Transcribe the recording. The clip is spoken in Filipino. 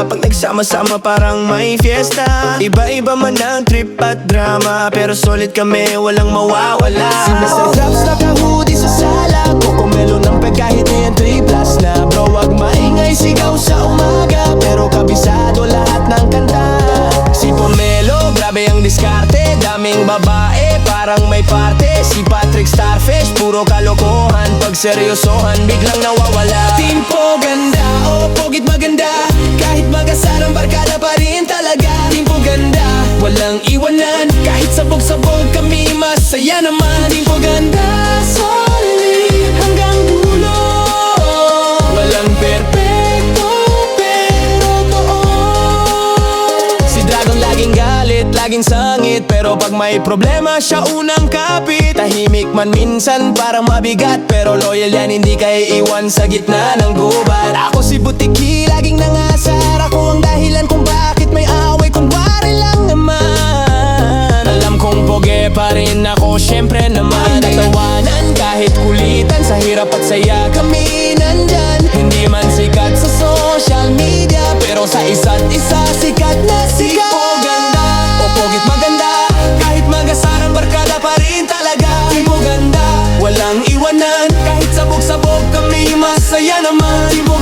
Pag nagsama-sama parang may fiesta. Iba-iba man ang trip at drama, pero solid kami, walang mawawala. Mr. Drops naka-hoodie sa sala, Cocomelo ng peg kahit yan 3 plus na. Bro, wag maingay, sigaw sa umaga, pero kabisado lahat ng kanta. Si Pomelo, grabe ang diskarte, daming babae, parang may parte. Si Patrick Starfish, puro kalokohan, pag seryosohan, biglang nawawala. Timpo ganda, oh pogit maganda, kahit mag-asarang barkada pa rin talaga. Timpo ganda, walang iwanan, kahit sabog-sabog kami, masaya naman. Timpo ganda, solid hanggang dulo, walang perfecto, pero totoo. Si Dragon laging galit, laging sangit, pero pag may problema siya unang kapit. Tahimik man minsan parang mabigat, pero loyal yan, hindi kaya iwan sa gitna ng gubat. Ako si Butiki, laging nangasar, ako ang dahilan kung bakit may away, kunwari lang naman. Alam kong poge pa rin ako, syempre naman. Natawanan kahit kulitan, sa hirap at saya kami nandyan. Hindi man sikat sa social media, pero sa isa't isa sikat na sikat. Tipo ganda, o pogit maganda, kahit mag-asarang barkada pa rin talaga. Tipo ganda, walang iwanan, kahit sabog-sabog kami, masaya naman. Tipo